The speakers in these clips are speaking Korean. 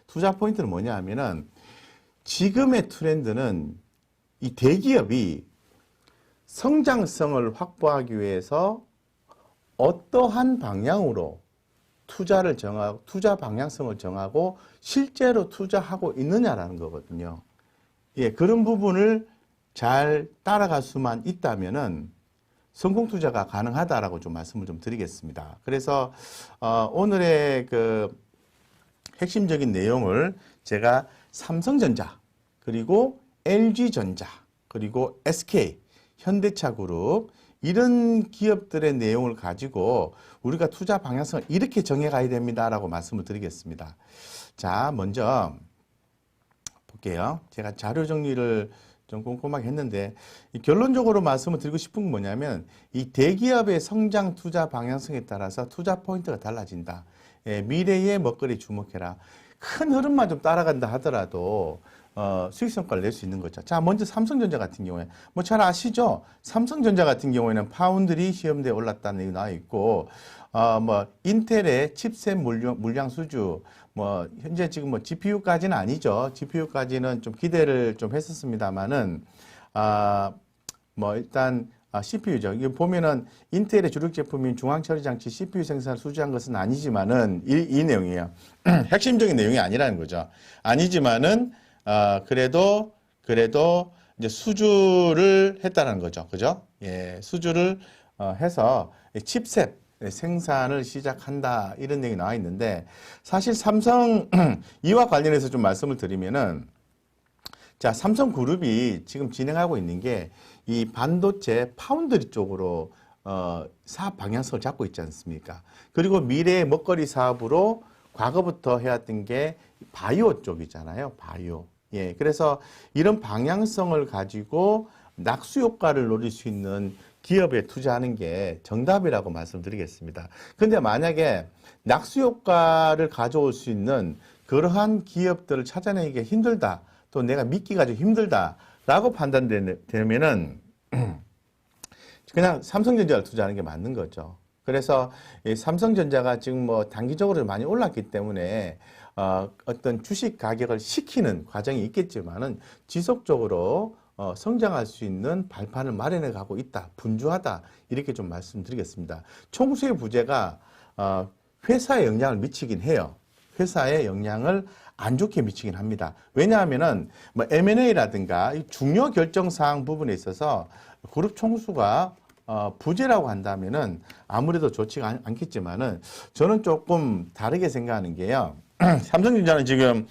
투자 포인트는 뭐냐 하면은 지금의 트렌드는 이 대기업이 성장성을 확보하기 위해서 어떠한 방향으로 투자를 정하고 투자 방향성을 정하고 실제로 투자하고 있느냐라는 거거든요. 예, 그런 부분을 잘 따라갈 수만 있다면은 성공 투자가 가능하다라고 좀 말씀을 좀 드리겠습니다. 그래서 오늘의 그 핵심적인 내용을 제가 삼성전자 그리고 LG전자 그리고 SK 현대차그룹 이런 기업들의 내용을 가지고 우리가 투자 방향성을 이렇게 정해가야 됩니다라고 말씀을 드리겠습니다. 자, 먼저 볼게요. 제가 자료 정리를 좀 꼼꼼하게 했는데 결론적으로 말씀을 드리고 싶은 건 뭐냐면 이 대기업의 성장 투자 방향성에 따라서 투자 포인트가 달라진다. 예, 미래의 먹거리 주목해라. 큰 흐름만 좀 따라간다 하더라도 수익 성과를 낼 수 있는 거죠. 자, 먼저 삼성전자 같은 경우에 뭐 잘 아시죠? 삼성전자 같은 경우에는 파운드리 시험대에 올랐다는 얘기 나와 있고 뭐 인텔의 칩셋 물량 수주 뭐 현재 지금 뭐 GPU까지는 아니죠. GPU까지는 좀 기대를 좀 했었습니다만은 뭐 일단 CPU죠. 이게 보면은 인텔의 주력 제품인 중앙처리장치 CPU 생산을 수주한 것은 아니지만은 이 내용이에요. 핵심적인 내용이 아니라는 거죠. 아니지만은 그래도 이제 수주를 했다는 거죠. 그죠? 예, 수주를 해서 칩셋 생산을 시작한다 이런 내용이 나와 있는데 사실 삼성 이와 관련해서 좀 말씀을 드리면은 자, 삼성그룹이 지금 진행하고 있는 게 이 반도체 파운드리 쪽으로 사업 방향성을 잡고 있지 않습니까? 그리고 미래의 먹거리 사업으로 과거부터 해왔던 게 바이오 쪽이잖아요. 바이오. 예, 그래서 이런 방향성을 가지고 낙수 효과를 노릴 수 있는 기업에 투자하는 게 정답이라고 말씀드리겠습니다. 근데 만약에 낙수 효과를 가져올 수 있는 그러한 기업들을 찾아내기가 힘들다. 또 내가 믿기가 좀 힘들다라고 판단되면은 그냥 삼성전자를 투자하는 게 맞는 거죠. 그래서 이 삼성전자가 지금 뭐 단기적으로 많이 올랐기 때문에 어떤 주식 가격을 식히는 과정이 있겠지만은 지속적으로 성장할 수 있는 발판을 마련해 가고 있다, 분주하다 이렇게 좀 말씀드리겠습니다. 총수의 부재가 회사에 영향을 미치긴 해요. 회사에 영향을 안 좋게 미치긴 합니다. 왜냐하면은 뭐 M&A라든가 중요 결정 사항 부분에 있어서 그룹 총수가 부재라고 한다면은 아무래도 좋지가 않겠지만은 저는 조금 다르게 생각하는 게요. 삼성전자는 지금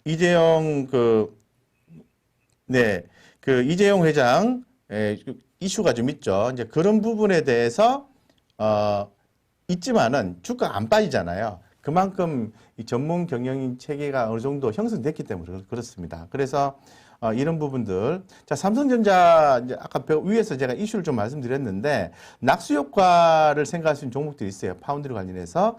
이재용 이재용 회장 이슈가 좀 있죠. 이제 그런 부분에 대해서 있지만은 주가가 안 빠지잖아요. 그만큼 이 전문 경영인 체계가 어느 정도 형성됐기 때문에 그렇습니다. 그래서 이런 부분들. 자, 삼성전자 이제 아까 위에서 제가 이슈를 좀 말씀드렸는데 낙수 효과를 생각할 수 있는 종목들이 있어요. 파운드리 관련해서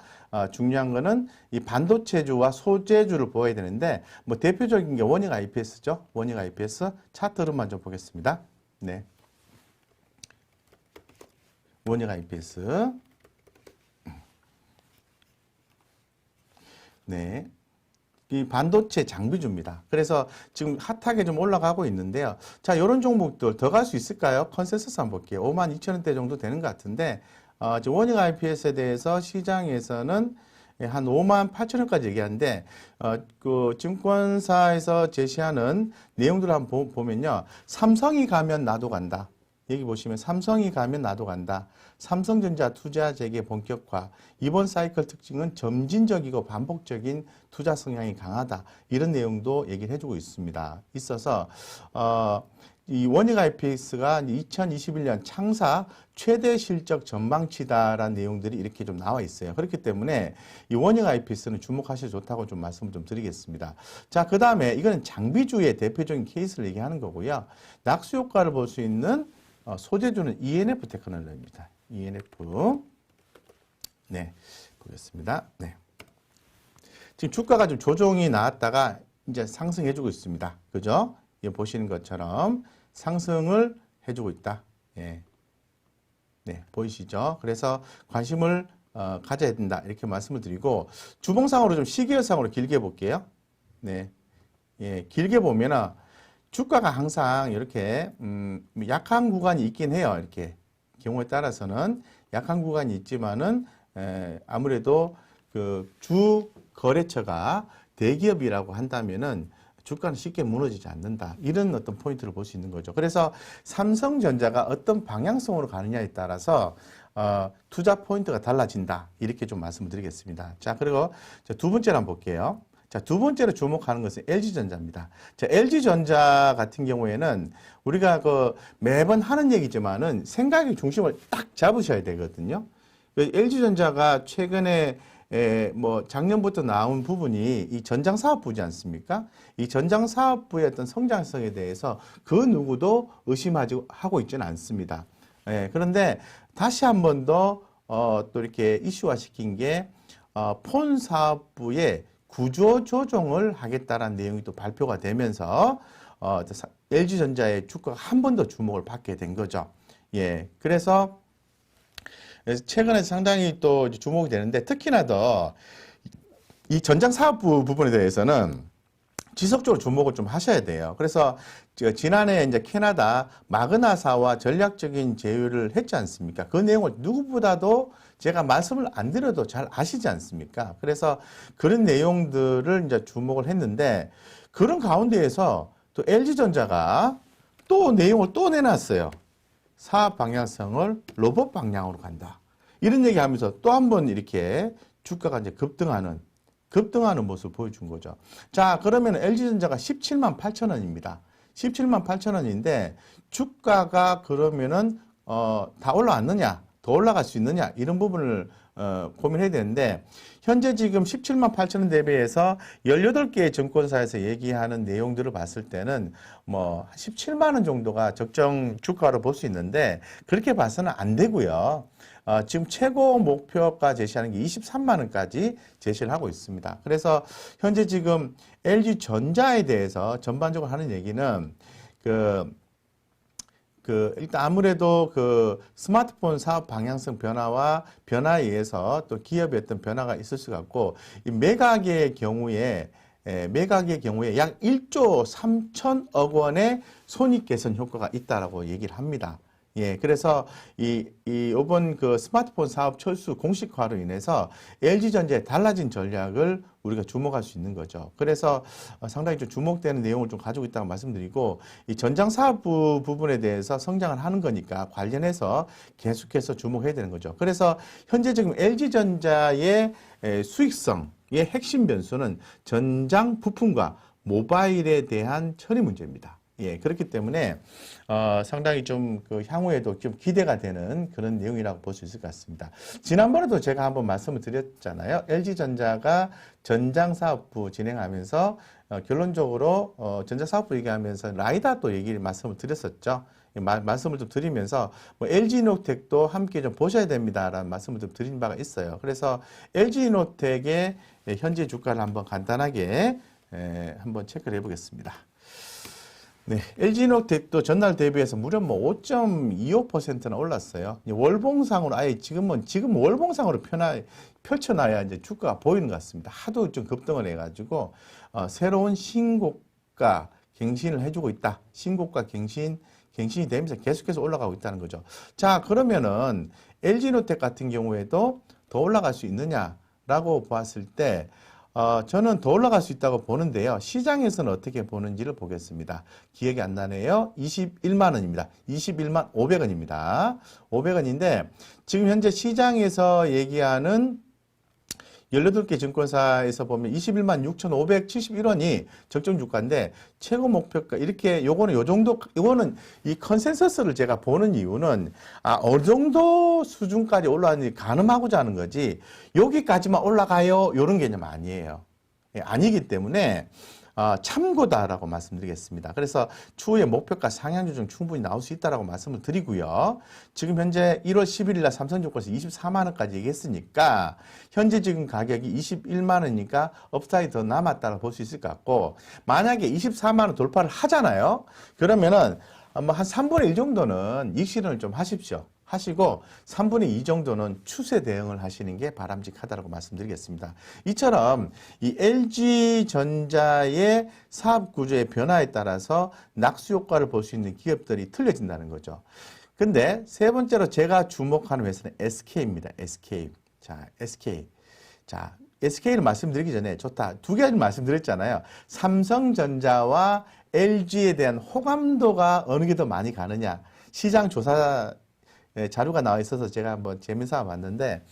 중요한 거는 이 반도체주와 소재주를 보아야 되는데 뭐 대표적인 게 원익 IPS죠. 원익 IPS 차트로만 좀 보겠습니다. 네. 원익 IPS. 네. 이 반도체 장비주입니다. 그래서 지금 핫하게 좀 올라가고 있는데요. 자, 이런 종목들 더 갈 수 있을까요? 컨센서스 한번 볼게요. 52,000원대 정도 되는 것 같은데, 지금 원익 IPS에 대해서 시장에서는 한 58,000원까지 얘기하는데, 그 증권사에서 제시하는 내용들을 한번 보면요. 삼성이 가면 나도 간다. 여기 보시면 삼성이 가면 나도 간다. 삼성전자 투자 재개 본격화. 이번 사이클 특징은 점진적이고 반복적인 투자 성향이 강하다. 이런 내용도 얘기를 해주고 있습니다. 있어서 이 원익 IPS가 2021년 창사 최대 실적 전망치다라는 내용들이 이렇게 좀 나와 있어요. 그렇기 때문에 이 원익 IPS는 주목하셔도 좋다고 좀 말씀을 좀 드리겠습니다. 자, 그 다음에 이거는 장비주의 대표적인 케이스를 얘기하는 거고요. 낙수 효과를 볼 수 있는 소재주는 ENF 테크놀로지입니다. ENF. 네, 보겠습니다. 네. 지금 주가가 좀 조정이 나왔다가 이제 상승해주고 있습니다. 그죠? 예, 보시는 것처럼 상승을 해주고 있다. 예. 네, 보이시죠? 그래서 관심을 가져야 된다. 이렇게 말씀을 드리고, 주봉상으로 좀 시계열상으로 길게 볼게요. 네. 예, 길게 보면은 주가가 항상 이렇게, 약한 구간이 있긴 해요. 이렇게. 경우에 따라서는 약한 구간이 있지만은, 아무래도 그 주 거래처가 대기업이라고 한다면은 주가는 쉽게 무너지지 않는다. 이런 어떤 포인트를 볼 수 있는 거죠. 그래서 삼성전자가 어떤 방향성으로 가느냐에 따라서 투자 포인트가 달라진다. 이렇게 좀 말씀을 드리겠습니다. 자, 그리고 두 번째로 한번 볼게요. 자, 두 번째로 주목하는 것은 LG전자입니다. 자, LG전자 같은 경우에는 우리가 그 매번 하는 얘기지만은 생각의 중심을 딱 잡으셔야 되거든요. LG전자가 최근에 뭐 작년부터 나온 부분이 이 전장사업부지 않습니까? 이 전장사업부의 어떤 성장성에 대해서 그 누구도 하고 있지는 않습니다. 그런데 다시 한 번 더 또 이렇게 이슈화 시킨 게 폰 사업부의 구조 조정을 하겠다라는 내용이 또 발표가 되면서 LG전자의 주가가 한 번 더 주목을 받게 된 거죠. 예, 그래서 최근에 상당히 또 주목이 되는데 특히나 더 이 전장 사업부 부분에 대해서는 지속적으로 주목을 좀 하셔야 돼요. 그래서 지난해 이제 캐나다 마그나사와 전략적인 제휴를 했지 않습니까? 그 내용을 누구보다도 제가 말씀을 안 드려도 잘 아시지 않습니까? 그래서 그런 내용들을 이제 주목을 했는데 그런 가운데에서 또 LG전자가 또 내용을 또 내놨어요. 사업 방향성을 로봇 방향으로 간다. 이런 얘기 하면서 또 한 번 이렇게 주가가 이제 급등하는 모습을 보여준 거죠. 자, 그러면 LG전자가 17만 8천 원입니다. 17만 8천 원인데 주가가 그러면은 다 올라왔느냐? 더 올라갈 수 있느냐? 이런 부분을 고민해야 되는데 현재 지금 17만 8천 원 대비해서 18개의 증권사에서 얘기하는 내용들을 봤을 때는 뭐 17만 원 정도가 적정 주가로 볼 수 있는데 그렇게 봐서는 안 되고요. 지금 최고 목표가 제시하는 게 23만 원까지 제시를 하고 있습니다. 그래서 현재 지금 LG전자에 대해서 전반적으로 하는 얘기는 일단 아무래도 그 스마트폰 사업 방향성 변화에 의해서 또 기업의 어떤 변화가 있을 수 같고, 이 매각의 경우에 약 1조 3천억 원의 손익 개선 효과가 있다라고 얘기를 합니다. 예, 그래서 이번 그 스마트폰 사업 철수 공식화로 인해서 LG전자의 달라진 전략을 우리가 주목할 수 있는 거죠. 그래서 상당히 좀 주목되는 내용을 좀 가지고 있다고 말씀드리고, 이 전장 사업부 부분에 대해서 성장을 하는 거니까 관련해서 계속해서 주목해야 되는 거죠. 그래서 현재 지금 LG전자의 수익성의 핵심 변수는 전장 부품과 모바일에 대한 처리 문제입니다. 예, 그렇기 때문에 상당히 좀 그 향후에도 좀 기대가 되는 그런 내용이라고 볼 수 있을 것 같습니다. 지난번에도 제가 한번 말씀을 드렸잖아요. LG전자가 전장사업부 진행하면서 결론적으로 전자사업부 얘기하면서 라이다 또 말씀을 드렸었죠. 말씀을 좀 드리면서 뭐 LG이노텍도 함께 좀 보셔야 됩니다라는 말씀을 좀 드린 바가 있어요. 그래서 LG이노텍의 현재 주가를 한번 간단하게 한번 체크를 해보겠습니다. 네, LG이노텍도 전날 대비해서 무려 뭐 5.25%나 올랐어요. 월봉상으로 지금 월봉상으로 펼쳐놔야 이제 주가가 보이는 것 같습니다. 하도 좀 급등을 해가지고 새로운 신고가 갱신을 해주고 있다. 신고가 갱신이 되면서 계속해서 올라가고 있다는 거죠. 자, 그러면은 LG이노텍 같은 경우에도 더 올라갈 수 있느냐라고 보았을 때 저는 더 올라갈 수 있다고 보는데요. 시장에서는 어떻게 보는지를 보겠습니다. 기억이 안 나네요. 21만 원입니다. 21만 500원입니다. 500원인데 지금 현재 시장에서 얘기하는 18개 증권사에서 보면 21만 6,571원이 적정 주가인데 최고 목표가 이렇게 요거는 이 컨센서스를 제가 보는 이유는 어느 정도 수준까지 올라왔는지 가늠하고자 하는 거지 여기까지만 올라가요 요런 개념 아니에요. 예, 아니기 때문에 참고다라고 말씀드리겠습니다. 그래서 추후에 목표가 상향 조정 충분히 나올 수 있다라고 말씀을 드리고요. 지금 현재 1월 11일 날 삼성증권에서 24만 원까지 얘기했으니까 현재 지금 가격이 21만 원이니까 업사이드 더 남았다고 볼 수 있을 것 같고, 만약에 24만 원 돌파를 하잖아요. 그러면은 뭐 한 3분의 1 정도는 이익 실현을 좀 하십시오. 하시고 3분의 2 정도는 추세 대응을 하시는 게 바람직하다고 말씀드리겠습니다. 이처럼 이 LG전자의 사업 구조의 변화에 따라서 낙수 효과를 볼 수 있는 기업들이 틀려진다는 거죠. 근데 세 번째로 제가 주목하는 회사는 SK입니다. SK. 자, SK. 자, SK를 말씀드리기 전에 좋다. 두 가지 말씀드렸잖아요. 삼성전자와 LG에 대한 호감도가 어느 게 더 많이 가느냐. 시장 조사 자료가 나와 있어서 제가 한번 재미삼아 봤는데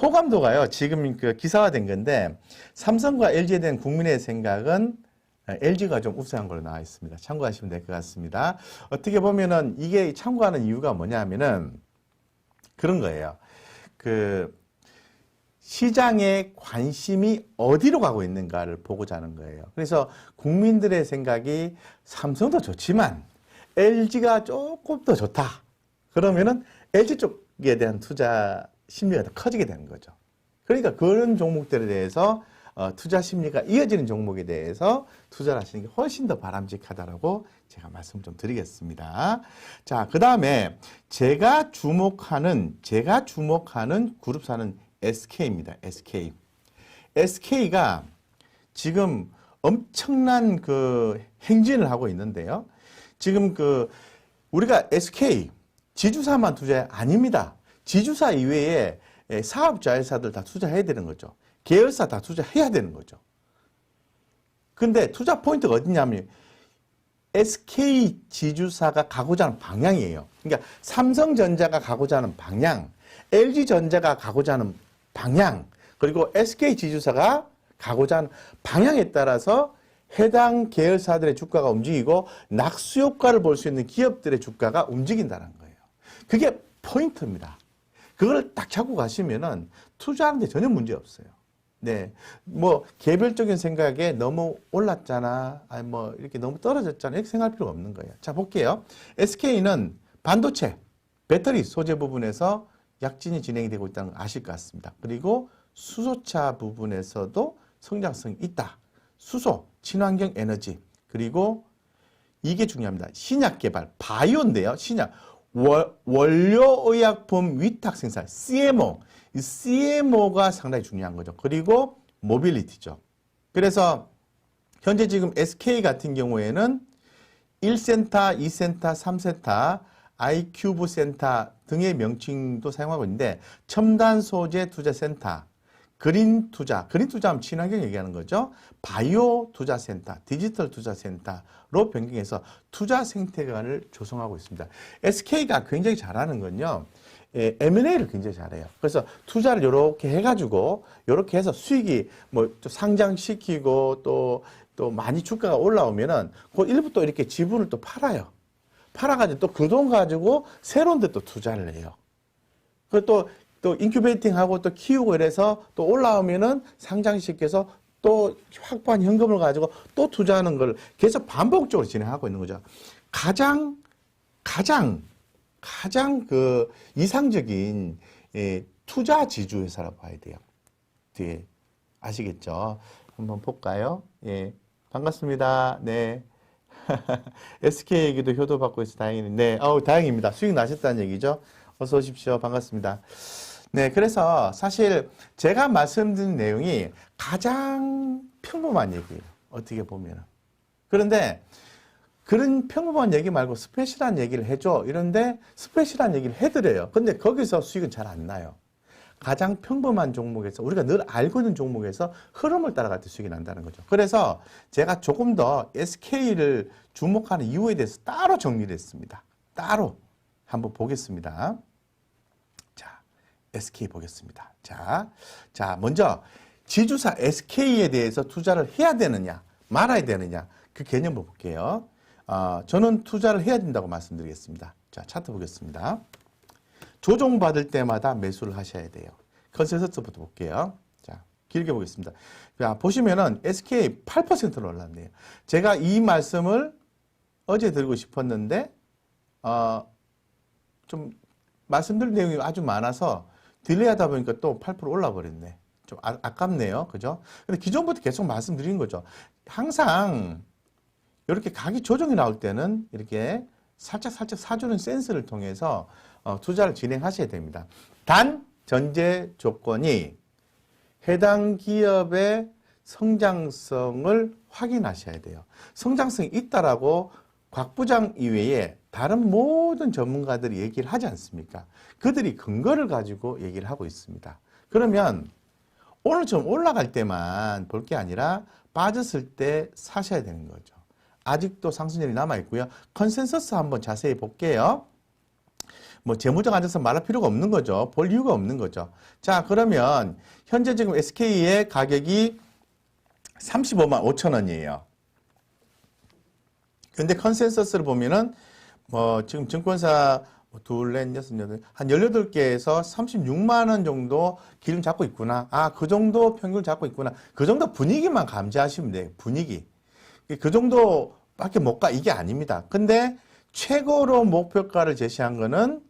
호감도가요. 지금 그 기사화된 건데 삼성과 LG에 대한 국민의 생각은 LG가 좀 우세한 걸로 나와 있습니다. 참고하시면 될 것 같습니다. 어떻게 보면은 이게 참고하는 이유가 뭐냐면은 그런 거예요. 그 시장의 관심이 어디로 가고 있는가를 보고자 하는 거예요. 그래서 국민들의 생각이 삼성도 좋지만 LG가 조금 더 좋다. 그러면은 LG 쪽에 대한 투자 심리가 더 커지게 되는 거죠. 그러니까 그런 종목들에 대해서 투자 심리가 이어지는 종목에 대해서 투자를 하시는 게 훨씬 더 바람직하다라고 제가 말씀 좀 드리겠습니다. 자, 그 다음에 제가 주목하는 그룹사는 SK입니다. SK. SK가 지금 엄청난 그 행진을 하고 있는데요. 지금 그 우리가 SK 지주사만 투자 아닙니다. 지주사 이외에 사업 자회사들 다 투자해야 되는 거죠. 계열사 다 투자해야 되는 거죠. 근데 투자 포인트가 어디냐면 SK 지주사가 가고자 하는 방향이에요. 그러니까 삼성전자가 가고자 하는 방향, LG전자가 가고자 하는 방향, 그리고 SK 지주사가 가고자 하는 방향에 따라서 해당 계열사들의 주가가 움직이고 낙수 효과를 볼 수 있는 기업들의 주가가 움직인다는 거예요. 그게 포인트입니다. 그걸 딱 잡고 가시면은 투자하는데 전혀 문제 없어요. 네. 뭐, 개별적인 생각에 너무 올랐잖아. 아니, 뭐, 이렇게 너무 떨어졌잖아. 이렇게 생각할 필요가 없는 거예요. 자, 볼게요. SK는 반도체, 배터리 소재 부분에서 약진이 진행이 되고 있다는 걸 아실 것 같습니다. 그리고 수소차 부분에서도 성장성이 있다. 수소, 친환경 에너지, 그리고 이게 중요합니다. 신약 개발, 바이오인데요. 신약. 원료의약품 위탁 생산, CMO. 이 CMO가 상당히 중요한 거죠. 그리고 모빌리티죠. 그래서 현재 지금 SK 같은 경우에는 1센터, 2센터, 3센터, 아이큐브 센터 등의 명칭도 사용하고 있는데 첨단 소재 투자 센터, 그린 투자하면 친환경 얘기하는 거죠. 바이오 투자 센터, 디지털 투자 센터로 변경해서 투자 생태관을 조성하고 있습니다. SK가 굉장히 잘하는 건요. M&A를 굉장히 잘해요. 그래서 투자를 이렇게 해가지고 이렇게 해서 수익이 뭐 상장시키고 또 많이 주가가 올라오면은 그 일부 또 이렇게 지분을 또 팔아요. 팔아가지고 또 그 돈 가지고 새로운 데 또 투자를 해요. 그리고 또 인큐베이팅하고 또 키우고 이래서 또 올라오면은 상장시켜서 또 확보한 현금을 가지고 또 투자하는 걸 계속 반복적으로 진행하고 있는 거죠. 가장 그 이상적인 투자 지주 회사라고 봐야 돼요. 뒤에 아시겠죠? 한번 볼까요? 예, 반갑습니다. 네. SK 얘기도 효도받고 있어 다행이네. 네, 다행입니다. 수익 나셨다는 얘기죠. 어서 오십시오. 반갑습니다. 네, 그래서 사실 제가 말씀드린 내용이 가장 평범한 얘기예요. 어떻게 보면. 그런데 그런 평범한 얘기 말고 스페셜한 얘기를 해줘. 이런데 스페셜한 얘기를 해드려요. 근데 거기서 수익은 잘 안 나요. 가장 평범한 종목에서 우리가 늘 알고 있는 종목에서 흐름을 따라갈 때 수익이 난다는 거죠. 그래서 제가 조금 더 SK를 주목하는 이유에 대해서 따로 정리를 했습니다. 따로 한번 보겠습니다. 자, SK 보겠습니다. 자, 먼저 지주사 SK에 대해서 투자를 해야 되느냐 말아야 되느냐 그 개념을 볼게요. 저는 투자를 해야 된다고 말씀드리겠습니다. 자, 차트 보겠습니다. 조정받을 때마다 매수를 하셔야 돼요. 컨센서스부터 볼게요. 자, 길게 보겠습니다. 자, 보시면은 SK 8%로 올랐네요. 제가 이 말씀을 어제 드리고 싶었는데, 좀 말씀드릴 내용이 아주 많아서 딜레이 하다 보니까 또 8% 올라버렸네. 좀 아깝네요. 그죠? 근데 기존부터 계속 말씀드리는 거죠. 항상 이렇게 가격 조정이 나올 때는 이렇게 살짝 사주는 센스를 통해서 투자를 진행하셔야 됩니다. 단 전제 조건이 해당 기업의 성장성을 확인하셔야 돼요. 성장성이 있다라고 곽 부장 이외에 다른 모든 전문가들이 얘기를 하지 않습니까? 그들이 근거를 가지고 얘기를 하고 있습니다. 그러면 오늘 좀 올라갈 때만 볼 게 아니라 빠졌을 때 사셔야 되는 거죠. 아직도 상승률이 남아있고요. 컨센서스 한번 자세히 볼게요. 뭐 재무적 앉아서 말할 필요가 없는 거죠. 볼 이유가 없는 거죠. 자, 그러면 현재 지금 SK의 가격이 35만 5천 원이에요. 근데 컨센서스를 보면은 뭐 지금 증권사 둘, 넷, 여섯, 여덟, 한 18개에서 36만 원 정도 기름 잡고 있구나. 아, 그 정도 평균 잡고 있구나. 그 정도 분위기만 감지하시면 돼요. 분위기. 그 정도밖에 못 가. 이게 아닙니다. 근데 최고로 목표가를 제시한 거는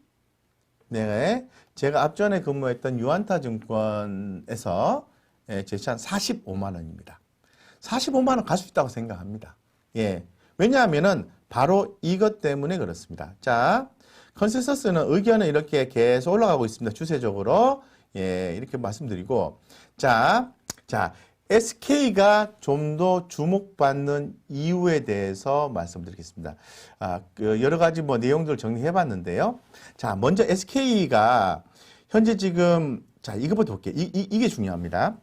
네, 제가 앞전에 근무했던 유안타 증권에서 제시한 45만 원입니다. 45만 원 갈 수 있다고 생각합니다. 예. 왜냐하면은 바로 이것 때문에 그렇습니다. 자, 컨센서스는 의견은 이렇게 계속 올라가고 있습니다. 추세적으로. 예, 이렇게 말씀드리고. 자, SK가 좀 더 주목받는 이유에 대해서 말씀드리겠습니다. 여러 가지 뭐 내용들을 정리해 봤는데요. 자, 먼저 SK가 현재 지금, 자, 이것부터 볼게요. 이게 중요합니다.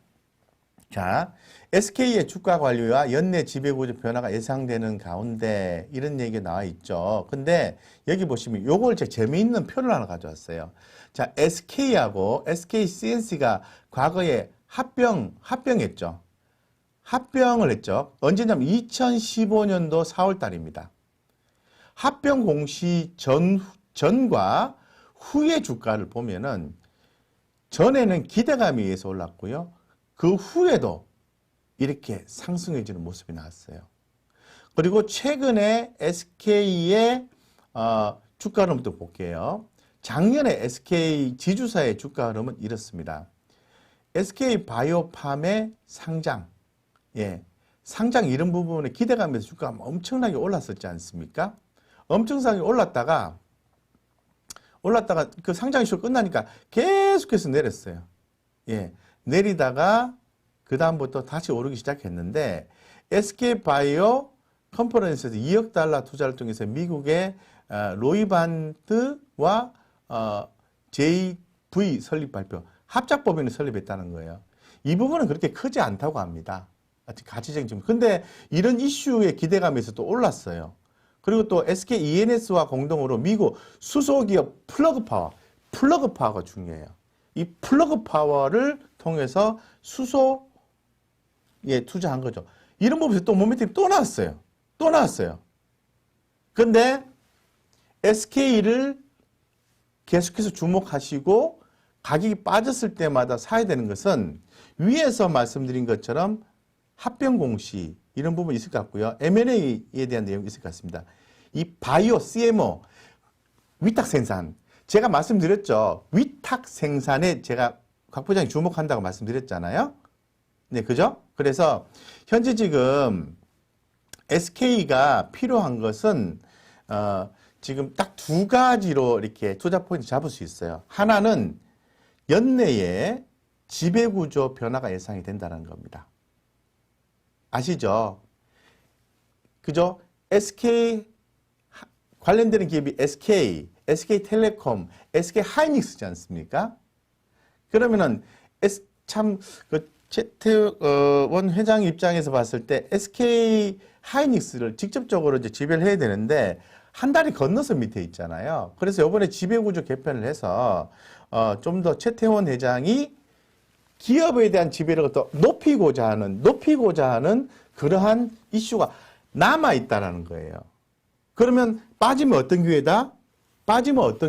자, SK의 주가 관리와 연내 지배구조 변화가 예상되는 가운데 이런 얘기가 나와 있죠. 근데 여기 보시면 요걸 제가 재미있는 표를 하나 가져왔어요. 자, SK하고 SK CNC가 과거에 합병했죠. 합병을 했죠. 언제냐면 2015년도 4월 달입니다. 합병 공시 전과 후의 주가를 보면은 전에는 기대감에 의해서 올랐고요. 그 후에도 이렇게 상승해지는 모습이 나왔어요. 그리고 최근에 SK의 주가 흐름도 볼게요. 작년에 SK 지주사의 주가 흐름은 이렇습니다. SK 바이오팜의 상장, 예, 상장 이런 부분에 기대감에서 주가가 엄청나게 올랐었지 않습니까? 엄청나게 올랐다가 그 상장 이슈가 끝나니까 계속해서 내렸어요. 예, 내리다가 그 다음부터 다시 오르기 시작했는데 SK바이오 컨퍼런스에서 2억 달러 투자를 통해서 미국의 로이반트와 JV 설립 발표, 합작법인을 설립했다는 거예요. 이 부분은 그렇게 크지 않다고 합니다. 가치적인 측면. 근데 이런 이슈의 기대감에서 또 올랐어요. 그리고 또 SK ENS와 공동으로 미국 수소기업 플러그파워가 중요해요. 이 플러그파워를 통해서 수소에 투자한 거죠. 이런 부분에서 또 모멘텀이 또 나왔어요. 근데 SK를 계속해서 주목하시고 가격이 빠졌을 때마다 사야 되는 것은 위에서 말씀드린 것처럼 합병 공시 이런 부분이 있을 것 같고요. M&A에 대한 내용이 있을 것 같습니다. 이 바이오, CMO, 위탁 생산. 제가 말씀드렸죠. 위탁 생산에 제가 곽 부장이 주목한다고 말씀드렸잖아요. 네, 그죠? 그래서 현재 지금 SK가 필요한 것은 지금 딱 두 가지로 이렇게 투자 포인트 잡을 수 있어요. 하나는 연내에 지배구조 변화가 예상이 된다는 겁니다. 아시죠? 그죠? SK 관련되는 기업이 SK텔레콤, SK하이닉스지 않습니까? 그러면은 최태원 회장 입장에서 봤을 때 SK하이닉스를 직접적으로 이제 지배를 해야 되는데 한 달이 건너서 밑에 있잖아요. 그래서 이번에 지배구조 개편을 해서 좀 더 최태원 회장이 기업에 대한 지배력을 더 높이고자 하는 그러한 이슈가 남아 있다라는 거예요. 그러면 빠지면 어떤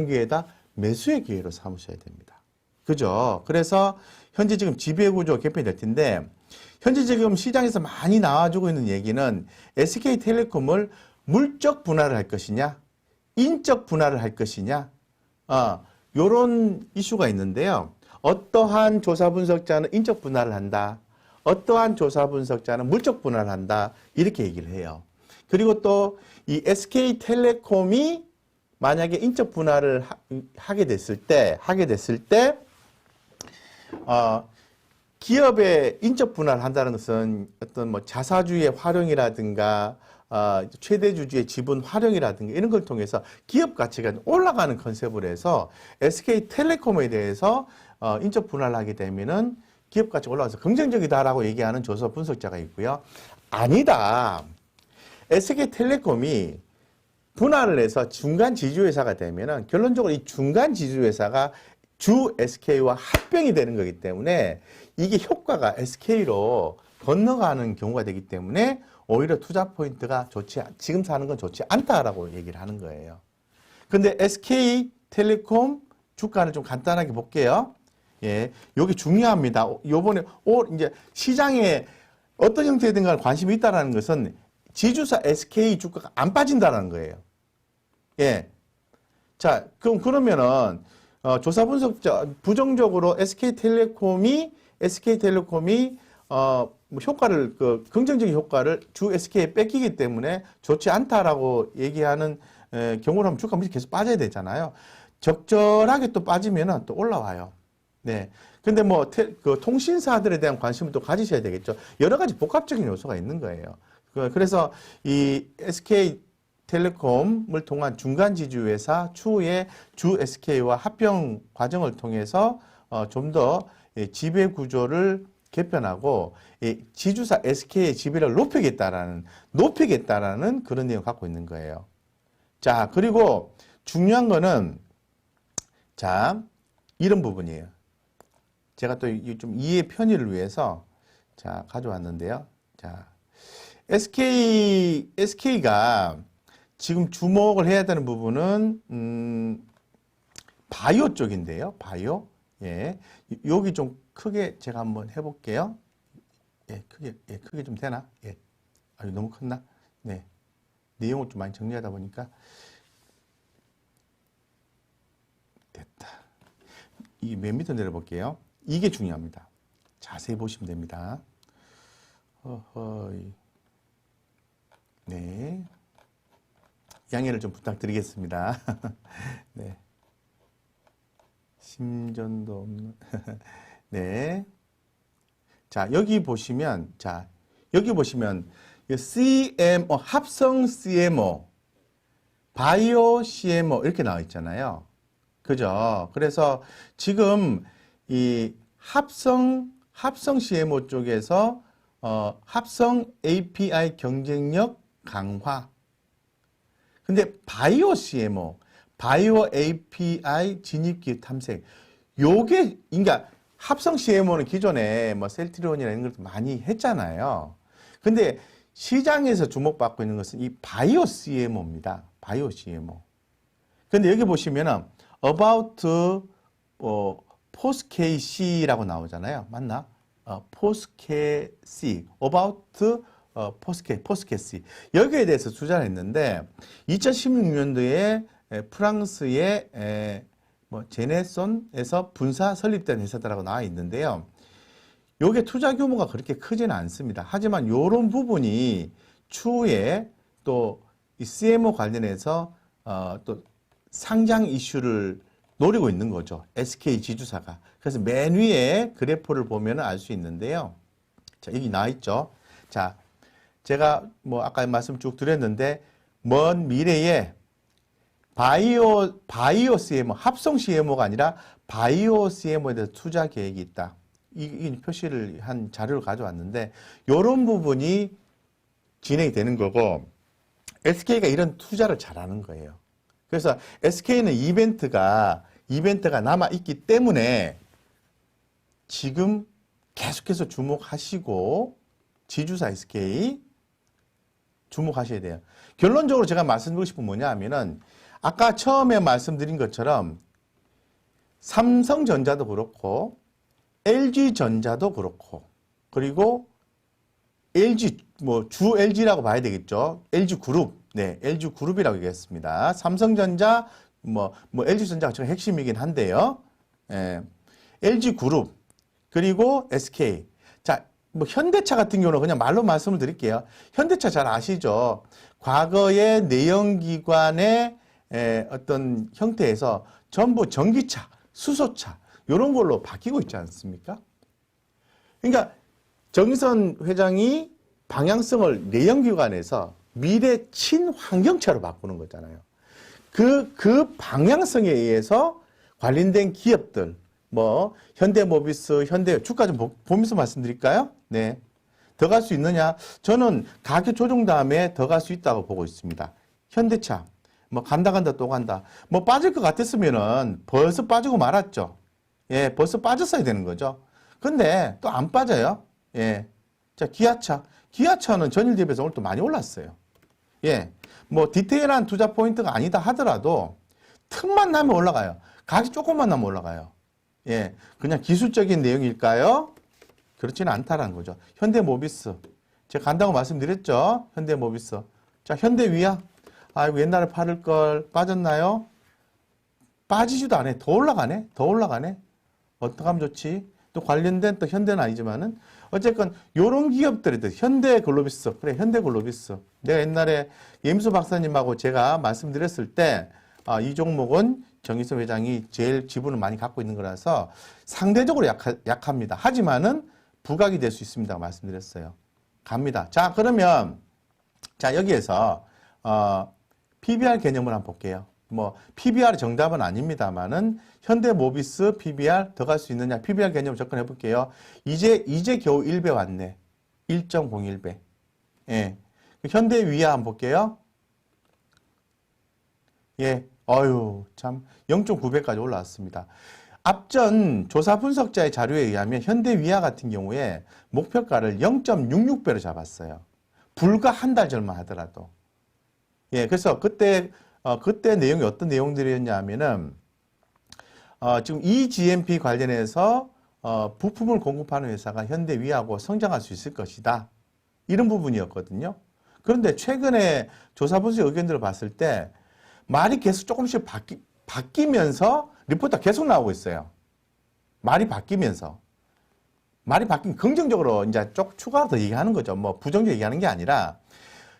기회다? 매수의 기회로 삼으셔야 됩니다. 그죠? 그래서 현재 지금 지배구조 개편이 될 텐데 현재 지금 시장에서 많이 나와주고 있는 얘기는 SK텔레콤을 물적 분할을 할 것이냐, 인적 분할을 할 것이냐, 요런 이슈가 있는데요. 어떠한 조사 분석자는 인적 분할을 한다. 어떠한 조사 분석자는 물적 분할을 한다. 이렇게 얘기를 해요. 그리고 또 이 SK텔레콤이 만약에 인적 분할을 하게 됐을 때, 기업의 인적 분할을 한다는 것은 어떤 뭐 자사주의 활용이라든가, 최대 주주의 지분 활용이라든가 이런 걸 통해서 기업 가치가 올라가는 컨셉으로 해서 SK텔레콤에 대해서 인적 분할을 하게 되면은 기업 가치가 올라가서 긍정적이다라고 얘기하는 조사 분석자가 있고요. 아니다. SK텔레콤이 분할을 해서 중간 지주회사가 되면은 결론적으로 이 중간 지주회사가 주 SK와 합병이 되는 거기 때문에 이게 효과가 SK로 건너가는 경우가 되기 때문에 오히려 투자 포인트가 지금 사는 건 좋지 않다라고 얘기를 하는 거예요. 근데 SK텔레콤 주가를 좀 간단하게 볼게요. 예, 여기 중요합니다. 요번에 이제 시장에 어떤 형태든가 관심이 있다라는 것은 지주사 SK 주가가 안 빠진다는 거예요. 예. 자, 그러면은 조사 분석자 부정적으로 SK텔레콤이 뭐 효과를 긍정적인 효과를 주 SK에 뺏기기 때문에 좋지 않다라고 얘기하는 경우를 하면 주가 계속 빠져야 되잖아요. 적절하게 또 빠지면은 또 올라와요. 네. 근데 뭐 통신사들에 대한 관심을 또 가지셔야 되겠죠. 여러 가지 복합적인 요소가 있는 거예요. 그래서 이 SK텔레콤을 통한 중간 지주회사 추후에 주 SK와 합병 과정을 통해서 좀 더 지배 구조를 개편하고 지주사 SK의 지배를 높이겠다라는 그런 내용을 갖고 있는 거예요. 자, 그리고 중요한 거는 자, 이런 부분이에요. 제가 또 좀 이해 편의를 위해서 자, 가져왔는데요. 자, SK가 지금 주목을 해야 되는 부분은 바이오 쪽인데요. 바이오. 예. 여기 좀 크게 제가 한번 해볼게요. 예, 크게 좀 되나? 예. 아유, 너무 컸나? 네. 내용을 좀 많이 정리하다 보니까 됐다. 이 맨 밑으로 내려볼게요. 이게 중요합니다. 자세히 보시면 됩니다. 어허이. 네. 양해를 좀 부탁드리겠습니다. 네. 심전도 없는. 네. 자, 여기 보시면, CMO, 합성 CMO, 바이오 CMO 이렇게 나와 있잖아요. 그죠? 그래서 지금 이 합성 CMO 쪽에서 합성 API 경쟁력 강화. 근데 바이오 CMO, 바이오 API 진입기획 탐색. 요게, 그러니까 합성 CMO는 기존에 뭐 셀트리온이나 이런 것도 많이 했잖아요. 근데 시장에서 주목받고 있는 것은 이 바이오 CMO입니다. 바이오 CMO. 근데 여기 보시면은 about POSKC라고 나오잖아요. 맞나? POSKC, about POSKC. 여기에 대해서 투자를 했는데 2016년도에 프랑스의 제네손에서 분사 설립된 회사다라고 나와 있는데요. 요게 투자 규모가 그렇게 크지는 않습니다. 하지만 요런 부분이 추후에 또 이 CMO 관련해서 또 상장 이슈를 노리고 있는 거죠. SK 지주사가. 그래서 맨 위에 그래프를 보면 알 수 있는데요. 자, 여기 나와 있죠. 자, 제가 뭐 아까 말씀 쭉 드렸는데 먼 미래에 바이오 CMO, 합성 CMO가 아니라 바이오 CMO에 대해서 투자 계획이 있다. 이 표시를 한 자료를 가져왔는데 이런 부분이 진행이 되는 거고 SK가 이런 투자를 잘하는 거예요. 그래서 SK는 이벤트가 남아있기 때문에 지금 계속해서 주목하시고 지주사 SK 주목하셔야 돼요. 결론적으로 제가 말씀드리고 싶은 뭐냐 하면은 아까 처음에 말씀드린 것처럼 삼성전자도 그렇고 LG전자도 그렇고 그리고 LG 주 LG라고 봐야 되겠죠. LG그룹. 네, LG그룹이라고 얘기했습니다. 삼성전자 LG전자가 좀 핵심이긴 한데요. 예, LG그룹 그리고 SK. 자, 현대차 같은 경우는 그냥 말로 말씀을 드릴게요. 현대차 잘 아시죠? 과거에 내연기관의 어떤 형태에서 전부 전기차, 수소차 이런 걸로 바뀌고 있지 않습니까? 그러니까 정의선 회장이 방향성을 내연기관에서 미래 친환경차로 바꾸는 거잖아요. 그 방향성에 의해서 관련된 기업들, 뭐, 현대모비스, 현대, 주가 좀 보면서 말씀드릴까요? 네. 더 갈 수 있느냐? 저는 가격 조정 다음에 더 갈 수 있다고 보고 있습니다. 현대차, 뭐, 간다 또 간다. 뭐, 빠질 것 같았으면은 벌써 빠지고 말았죠. 예, 벌써 빠졌어야 되는 거죠. 근데 또 안 빠져요. 예. 자, 기아차. 기아차는 전일 대비해서 오늘 또 많이 올랐어요. 예. 뭐, 디테일한 투자 포인트가 아니다 하더라도 틈만 나면 올라가요. 가격이 조금만 나면 올라가요. 예. 그냥 기술적인 내용일까요? 그렇지는 않다라는 거죠. 현대모비스. 제가 간다고 말씀드렸죠. 현대모비스. 자, 현대위아. 아이고, 옛날에 팔을 걸 빠졌나요? 빠지지도 않아. 더 올라가네? 더 올라가네? 어떡하면 좋지? 또 관련된 또 현대는 아니지만은 어쨌건 요런 기업들이 현대글로비스. 그래, 현대글로비스. 내가 옛날에 예임수 박사님하고 제가 말씀드렸을 때 이 종목은 정의선 회장이 제일 지분을 많이 갖고 있는 거라서 상대적으로 약합니다. 하지만은 부각이 될 수 있습니다. 말씀드렸어요. 갑니다. 자, 그러면 자, 여기에서 PBR 개념을 한번 볼게요. 뭐 PBR이 정답은 아닙니다만은 현대모비스 PBR 더 갈 수 있느냐 PBR 개념 접근해 볼게요. 이제 겨우 1배 왔네. 1.01배. 예. 현대위아 한번 볼게요. 예. 어유 참 0.9배까지 올라왔습니다. 앞전 조사 분석자의 자료에 의하면 현대위아 같은 경우에 목표가를 0.66배로 잡았어요. 불과 한 달 전만 하더라도. 예. 그래서 그때 내용이 어떤 내용들이었냐 하면은, 지금 eGMP 관련해서, 부품을 공급하는 회사가 현대위하고 성장할 수 있을 것이다. 이런 부분이었거든요. 그런데 최근에 조사 분석 의견들을 봤을 때, 말이 계속 조금씩 바뀌면서 리포트가 계속 나오고 있어요. 말이 바뀌면 긍정적으로 이제 쪽 추가로 더 얘기하는 거죠. 뭐 부정적으로 얘기하는 게 아니라,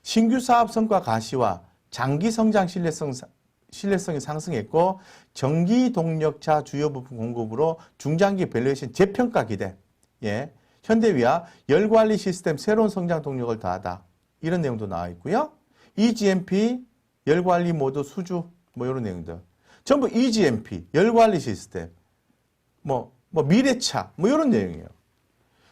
신규 사업 성과 가시와 장기 성장 신뢰성이 상승했고 전기 동력차 주요 부품 공급으로 중장기 밸류에이션 재평가 기대. 예. 현대위아 열관리 시스템 새로운 성장 동력을 더하다. 이런 내용도 나와 있고요. eGMP 열관리 모드 수주 뭐 이런 내용들. 전부 eGMP 열관리 시스템. 뭐 미래차 뭐 이런 내용이에요.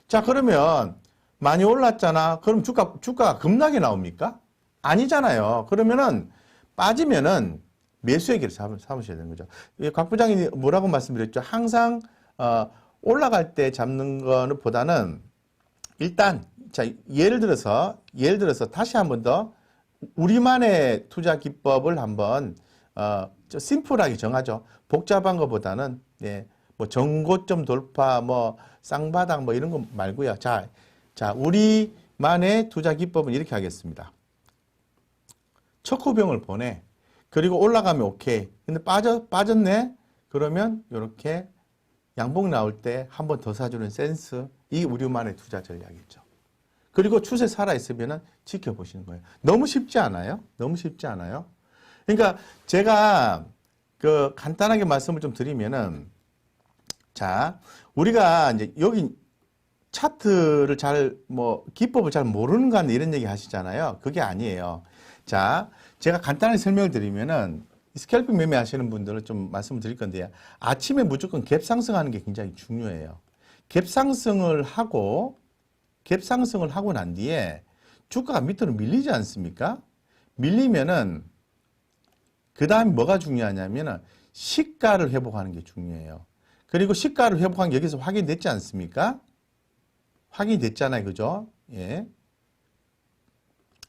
자, 그러면 많이 올랐잖아. 그럼 주가가 급락이 나옵니까? 아니잖아요. 그러면은 빠지면은 매수 얘기를 삼으셔야 되는 거죠. 곽 부장이 뭐라고 말씀드렸죠? 항상 올라갈 때 잡는 거는 보다는 일단 자 예를 들어서 다시 한번 더 우리만의 투자 기법을 한번 좀 심플하게 정하죠. 복잡한 것보다는 예, 뭐 정고점 돌파, 뭐 쌍바닥 뭐 이런 거 말고요. 자 우리만의 투자 기법은 이렇게 하겠습니다. 척후병을 보내. 그리고 올라가면 오케이. 근데 빠졌네? 그러면 이렇게 양봉 나올 때 한 번 더 사주는 센스. 이게 우리만의 투자 전략이죠. 그리고 추세 살아있으면 지켜보시는 거예요. 너무 쉽지 않아요? 너무 쉽지 않아요? 그러니까 제가 간단하게 말씀을 좀 드리면은 자, 우리가 이제 여기 차트를 기법을 잘 모르는 거 이런 얘기 하시잖아요. 그게 아니에요. 자, 제가 간단하게 설명을 드리면은 스캘핑 매매 하시는 분들은 좀 말씀을 드릴 건데요. 아침에 무조건 갭 상승하는 게 굉장히 중요해요. 갭 상승을 하고 난 뒤에 주가가 밑으로 밀리지 않습니까? 밀리면은 그 다음에 뭐가 중요하냐면은 시가를 회복하는 게 중요해요. 그리고 시가를 회복한 게 여기서 확인됐지 않습니까? 확인이 됐잖아요. 그죠? 예.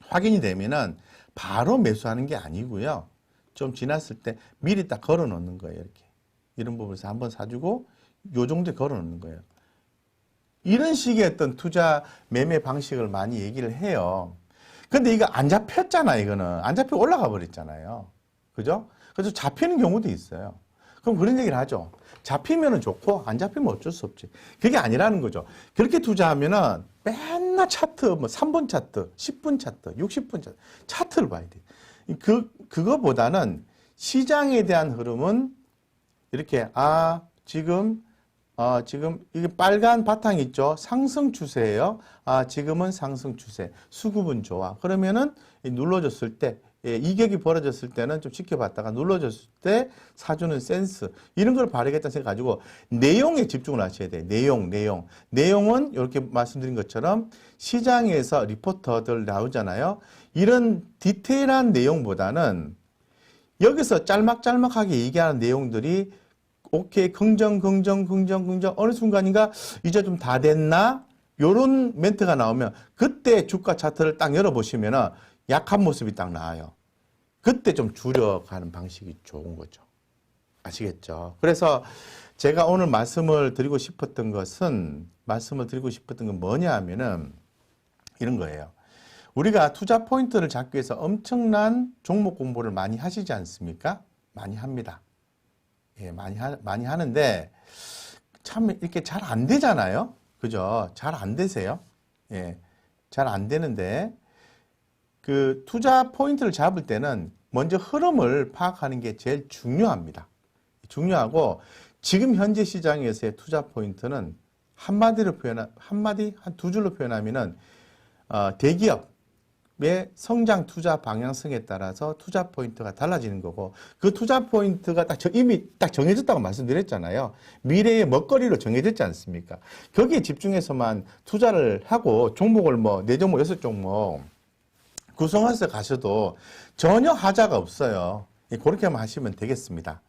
확인이 되면은 바로 매수하는 게 아니고요. 좀 지났을 때 미리 딱 걸어 놓는 거예요. 이렇게. 이런 부분에서 한번 사주고 요 정도에 걸어 놓는 거예요. 이런 식의 어떤 투자 매매 방식을 많이 얘기를 해요. 근데 이거 안 잡혔잖아요. 이거는. 안 잡혀 올라가 버렸잖아요. 그죠? 그래서 잡히는 경우도 있어요. 그럼 그런 얘기를 하죠. 잡히면은 좋고 안 잡히면 어쩔 수 없지. 그게 아니라는 거죠. 그렇게 투자하면은 맨날 차트, 뭐 3분 차트, 10분 차트, 60분 차트를 봐야 돼. 그거보다는 시장에 대한 흐름은 이렇게 지금 이게 빨간 바탕 있죠? 상승 추세예요. 지금은 상승 추세. 수급은 좋아. 그러면은 눌러줬을 때 이격이 벌어졌을 때는 좀 지켜봤다가 눌러줬을 때 사주는 센스 이런 걸 발휘하겠다는 생각 가지고 내용에 집중을 하셔야 돼요. 내용은 이렇게 말씀드린 것처럼 시장에서 리포터들 나오잖아요. 이런 디테일한 내용보다는 여기서 짤막짤막하게 얘기하는 내용들이 오케이 긍정 어느 순간인가 이제 좀 다 됐나? 요런 멘트가 나오면 그때 주가 차트를 딱 열어보시면은 약한 모습이 딱 나와요. 그때 좀 줄여가는 방식이 좋은 거죠. 아시겠죠? 그래서 제가 오늘 말씀을 드리고 싶었던 건 뭐냐 하면은 이런 거예요. 우리가 투자 포인트를 잡기 위해서 엄청난 종목 공부를 많이 하시지 않습니까? 많이 합니다. 예, 많이 하는데 참 이렇게 잘 안 되잖아요. 그죠? 잘 안 되세요. 예, 잘 안 되는데 그 투자 포인트를 잡을 때는 먼저 흐름을 파악하는 게 제일 중요합니다. 중요하고 지금 현재 시장에서의 투자 포인트는 한 두 줄로 표현하면은 대기업의 성장 투자 방향성에 따라서 투자 포인트가 달라지는 거고 그 투자 포인트가 이미 딱 정해졌다고 말씀드렸잖아요. 미래의 먹거리로 정해졌지 않습니까? 거기에 집중해서만 투자를 하고 종목을 4종목, 6종목 구성해서 가셔도 전혀 하자가 없어요. 그렇게만 하시면 되겠습니다.